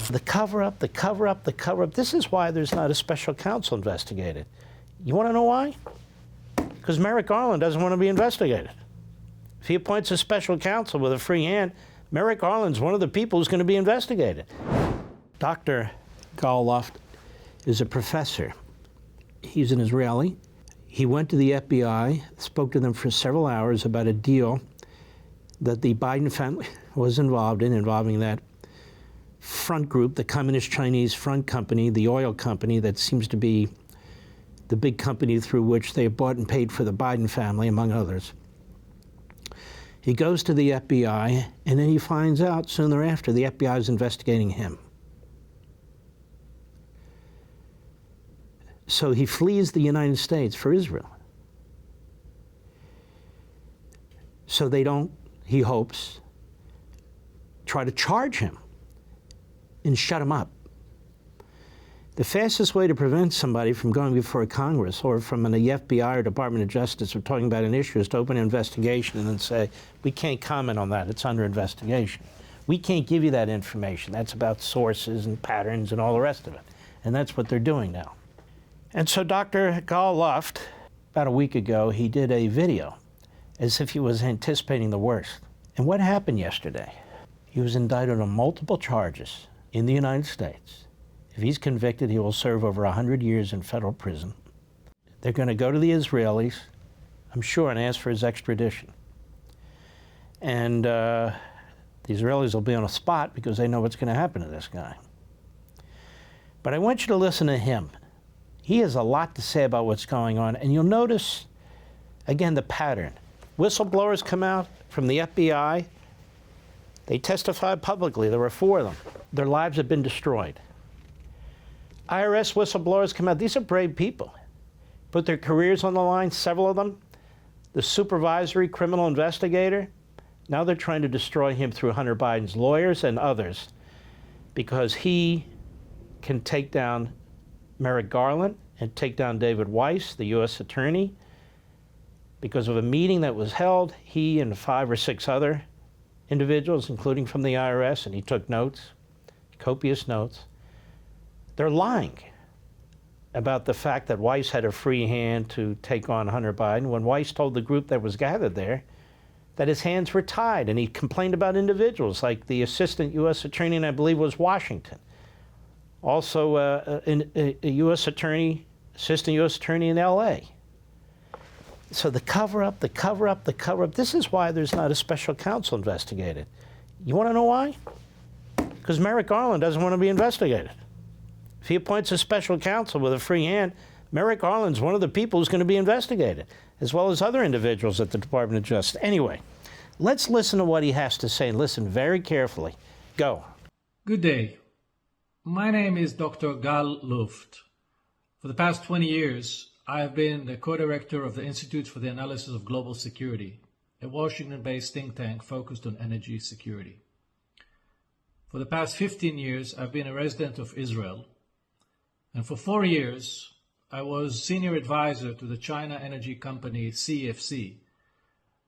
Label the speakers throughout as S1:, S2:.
S1: The cover-up, the cover-up, the cover-up. This is why there's not a special counsel investigated. You want to know why? Because Merrick Garland doesn't want to be investigated. If he appoints a special counsel with a free hand, Merrick Garland's one of the people who's going to be investigated. Dr. Luft is a professor. He's an Israeli. He went to the FBI, spoke to them for several hours about a deal that the Biden family was involved in, involving that front group, the Communist Chinese Front Company, the oil company that seems to be the big company through which they bought and paid for the Biden family, among others. He goes to the FBI, and then he finds out soon thereafter the FBI is investigating him. So he flees the United States for Israel. So they don't, he hopes, try to charge him and shut him up. The fastest way to prevent somebody from going before Congress or from the FBI or Department of Justice or talking about an issue is to open an investigation and then say, we can't comment on that, it's under investigation. We can't give you that information. That's about sources and patterns and all the rest of it. And that's what they're doing now. And so Dr. Luft, about a week ago, he did a video as if he was anticipating the worst. And what happened yesterday? He was indicted on multiple charges in the United States. If he's convicted, he will serve over 100 years in federal prison. They're going to go to the Israelis, I'm sure, and ask for his extradition. And the Israelis will be on a spot because they know what's going to happen to this guy. But I want you to listen to him. He has a lot to say about what's going on, and you'll notice, again, the pattern. Whistleblowers come out from the FBI. They testified publicly. There were 4 of them. Their lives have been destroyed. IRS whistleblowers come out. These are brave people. Put their careers on the line, several of them. The supervisory criminal investigator, now they're trying to destroy him through Hunter Biden's lawyers and others because he can take down Merrick Garland and take down David Weiss, the U.S. attorney. Because of a meeting that was held, he and 5 or 6 other individuals, including from the IRS, and he took notes, copious notes, they're lying about the fact that Weiss had a free hand to take on Hunter Biden when Weiss told the group that was gathered there that his hands were tied, and he complained about individuals like the assistant U.S. attorney, and I believe was Washington. Also a U.S. attorney, assistant U.S. attorney in L.A. So the cover-up, the cover-up, the cover-up, this is why there's not a special counsel investigated. You want to know why? Because Merrick Garland doesn't want to be investigated. If he appoints a special counsel with a free hand, Merrick Garland's one of the people who's going to be investigated, as well as other individuals at the Department of Justice. Anyway, let's listen to what he has to say, and listen very carefully. Go.
S2: Good day. My name is Dr. Luft. For the past 20 years, I have been the co-director of the Institute for the Analysis of Global Security, a Washington-based think tank focused on energy security. For the past 15 years, I've been a resident of Israel, and for 4 years, I was senior advisor to the China energy company CFC,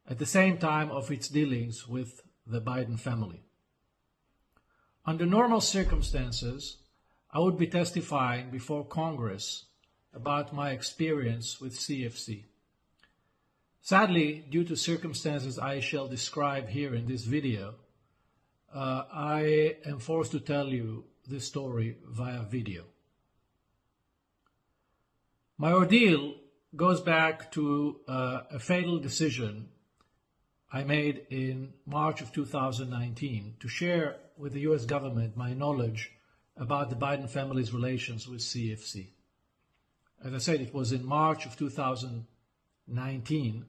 S2: at the same time of its dealings with the Biden family. Under normal circumstances, I would be testifying before Congress about my experience with CFC. Sadly, due to circumstances I shall describe here in this video, I am forced to tell you this story via video. My ordeal goes back to a fatal decision I made in March of 2019 to share with the US government my knowledge about the Biden family's relations with CFC. As I said, it was in March of 2019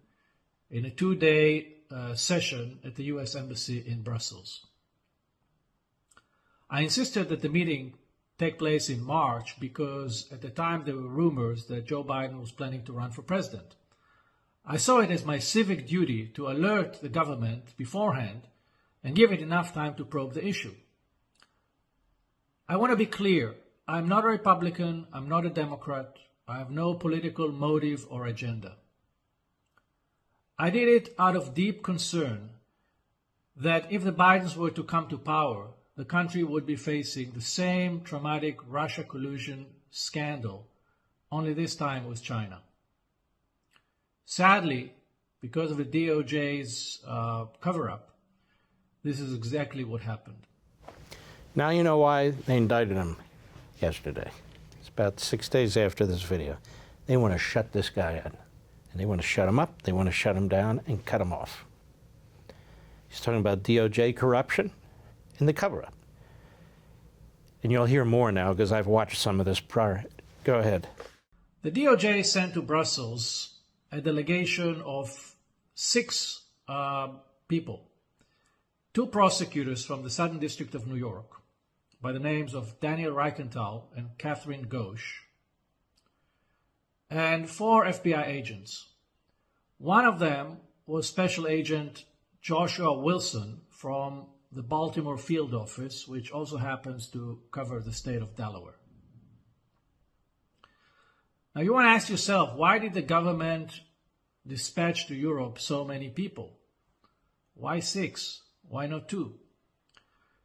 S2: in a 2-day session at the US Embassy in Brussels. I insisted that the meeting take place in March because at the time there were rumors that Joe Biden was planning to run for president. I saw it as my civic duty to alert the government beforehand and give it enough time to probe the issue. I want to be clear. I'm not a Republican. I'm not a Democrat. I have no political motive or agenda. I did it out of deep concern that if the Bidens were to come to power, the country would be facing the same traumatic Russia collusion scandal, only this time with China. Sadly, because of the DOJ's cover-up, this is exactly what happened.
S1: Now you know why they indicted him yesterday. It's about 6 days after this video. They want to shut this guy up. And they want to shut him up, they want to shut him down, and cut him off. He's talking about DOJ corruption and the cover-up. And you'll hear more now because I've watched some of this prior. Go ahead.
S2: The DOJ sent to Brussels a delegation of 6 people, 2 prosecutors from the Southern District of New York, by the names of Daniel Reichenthal and Catherine Ghosh, and 4 FBI agents. One of them was Special Agent Joshua Wilson from the Baltimore field office, which also happens to cover the state of Delaware. Now you want to ask yourself, why did the government dispatch to Europe so many people? Why 6? Why not 2?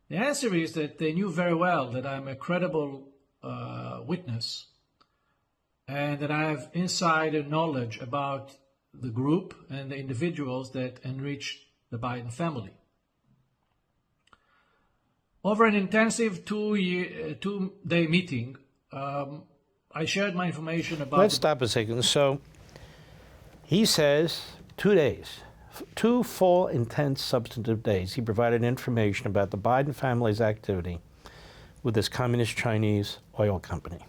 S2: The answer is that they knew very well that I'm a credible witness and that I have insider knowledge about the group and the individuals that enriched the Biden family. Over an intensive 2-day meeting, I shared my information about...
S1: Let's stop a second. So he says 2 days, 2 full, intense, substantive days, he provided information about the Biden family's activity with this Communist Chinese oil company,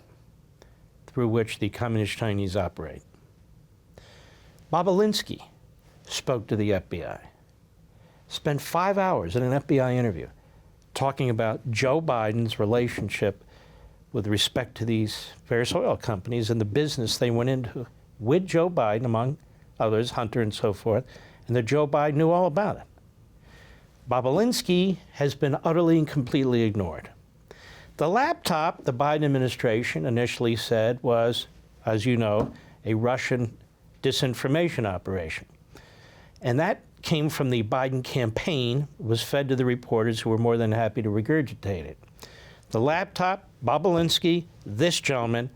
S1: through which the Communist Chinese operate. Bobulinski spoke to the FBI, spent 5 hours in an FBI interview talking about Joe Biden's relationship with respect to these various oil companies and the business they went into with Joe Biden, among others, Hunter and so forth, and that Joe Biden knew all about it. Bobulinski has been utterly and completely ignored. The laptop the Biden administration initially said was, as you know, a Russian disinformation operation. And that came from the Biden campaign, was fed to the reporters who were more than happy to regurgitate it. The laptop, Bobulinski, this gentleman,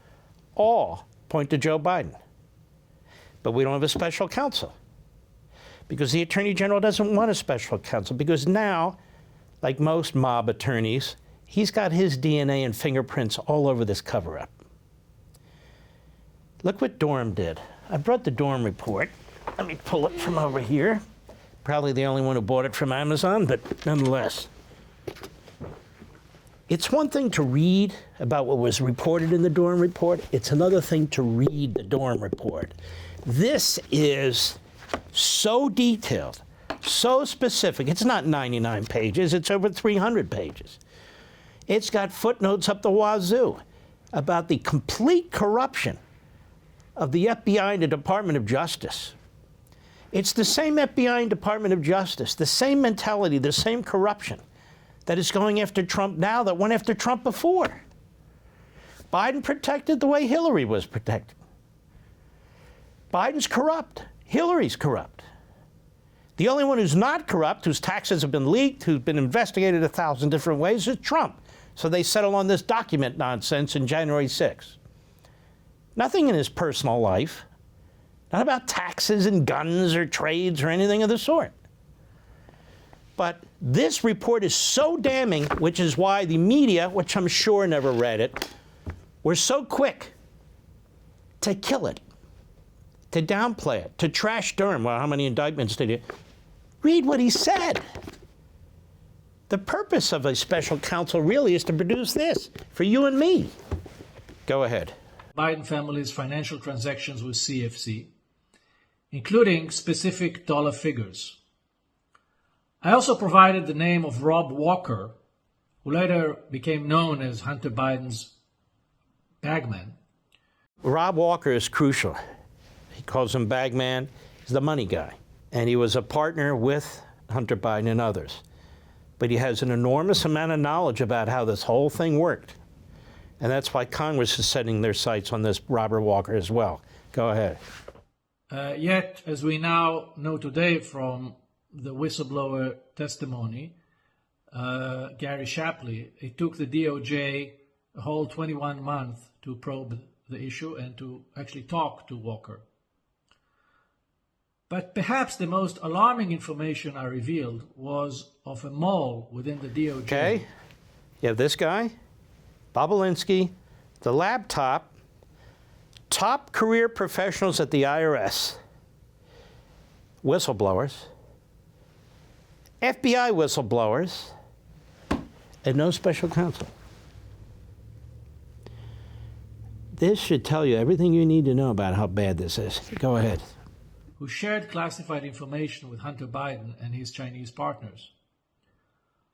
S1: all point to Joe Biden. But we don't have a special counsel because the Attorney General doesn't want a special counsel because now, like most mob attorneys, he's got his DNA and fingerprints all over this cover-up. Look what Durham did. I brought the Durham report. Let me pull it from over here. Probably the only one who bought it from Amazon, but nonetheless. It's one thing to read about what was reported in the Durham report. It's another thing to read the Durham report. This is so detailed, so specific. It's not 99 pages. It's over 300 pages. It's got footnotes up the wazoo about the complete corruption of the FBI and the Department of Justice. It's the same FBI and Department of Justice, the same mentality, the same corruption that is going after Trump now that went after Trump before. Biden protected the way Hillary was protected. Biden's corrupt. Hillary's corrupt. The only one who's not corrupt, whose taxes have been leaked, who's been investigated 1,000 different ways, is Trump. So they settle on this document nonsense in January 6th. Nothing in his personal life. Not about taxes and guns or trades or anything of the sort. But this report is so damning, which is why the media, which I'm sure never read it, were so quick to kill it, to downplay it, to trash Durham. Well, how many indictments did he? Read what he said. The purpose of a special counsel really is to produce this for you and me. Go ahead.
S2: Biden family's financial transactions with CFC, including specific dollar figures. I also provided the name of Rob Walker, who later became known as Hunter Biden's bagman.
S1: Rob Walker is crucial. He calls him bagman. He's the money guy. And he was a partner with Hunter Biden and others. But he has an enormous amount of knowledge about how this whole thing worked. And that's why Congress is setting their sights on this Robert Walker as well. Go ahead.
S2: Yet, as we now know today from the whistleblower testimony, Gary Shapley, it took the DOJ a whole 21 months to probe the issue and to actually talk to Walker. But perhaps the most alarming information I revealed was of a mole within the DOJ.
S1: Okay, you have this guy, Bobulinski, the laptop, top career professionals at the IRS, whistleblowers, FBI whistleblowers, and no special counsel. This should tell you everything you need to know about how bad this is. Go ahead.
S2: Who shared classified information with Hunter Biden and his Chinese partners.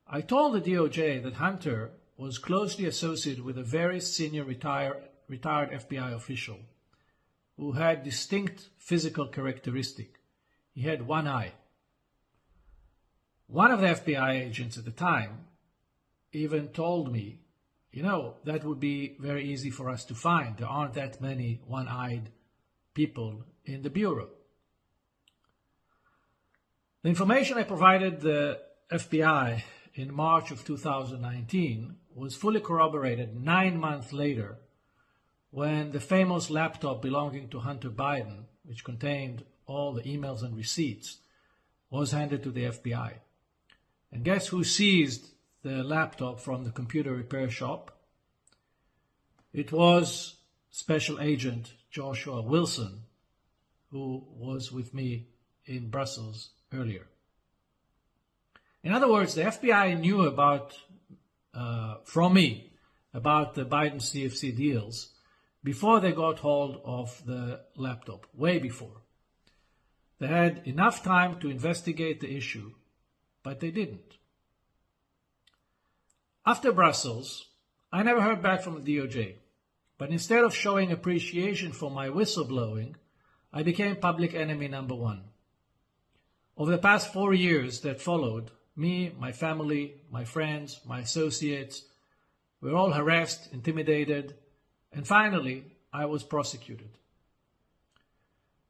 S2: I told the DOJ that Hunter was closely associated with a very senior retired FBI official who had distinct physical characteristics. He had one eye. One of the FBI agents at the time even told me, you know, that would be very easy for us to find. There aren't that many one-eyed people in the Bureau. The information I provided the FBI in March of 2019 was fully corroborated 9 months later when the famous laptop belonging to Hunter Biden, which contained all the emails and receipts, was handed to the FBI. And guess who seized the laptop from the computer repair shop? It was Special Agent Joshua Wilson, who was with me in Brussels earlier. In other words, the FBI knew about, from me, about the Biden CFC deals before they got hold of the laptop, way before. They had enough time to investigate the issue, but they didn't. After Brussels, I never heard back from the DOJ, but instead of showing appreciation for my whistleblowing, I became public enemy number one. Over the past 4 years that followed, me, my family, my friends, my associates, we were all harassed, intimidated, and finally, I was prosecuted.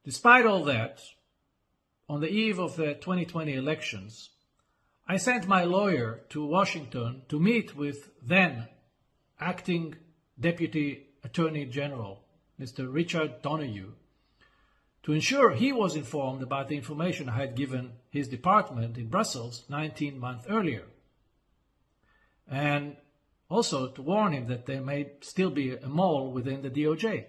S2: Despite all that, on the eve of the 2020 elections, I sent my lawyer to Washington to meet with then acting Deputy Attorney General, Mr. Richard Donoghue, to ensure he was informed about the information I had given his department in Brussels 19 months earlier, and also to warn him that there may still be a mole within the DOJ.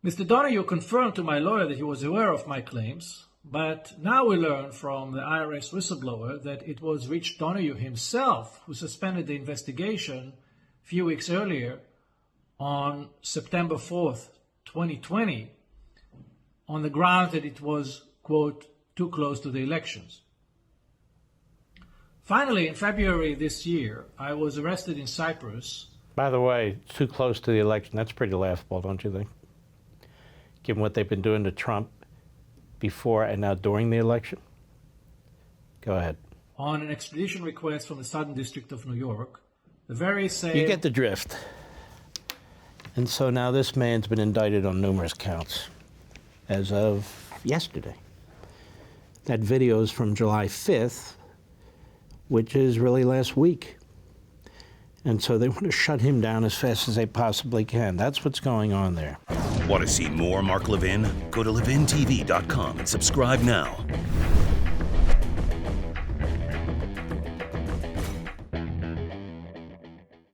S2: Mr. Donoghue confirmed to my lawyer that he was aware of my claims, but now we learn from the IRS whistleblower that it was Rich Donoghue himself who suspended the investigation a few weeks earlier on September 4th, 2020, on the ground that it was, quote, too close to the elections. Finally, in February this year, I was arrested in Cyprus.
S1: By the way, too close to the election. That's pretty laughable, don't you think? Given what they've been doing to Trump before and now during the election. Go ahead.
S2: On an extradition request from the Southern District of New York, the very same...
S1: You get the drift. And so now this man's been indicted on numerous counts as of yesterday. That video is from July 5th, which is really last week. And so they want to shut him down as fast as they possibly can. That's what's going on there.
S3: Want to see more Mark Levin? Go to levintv.com and subscribe now.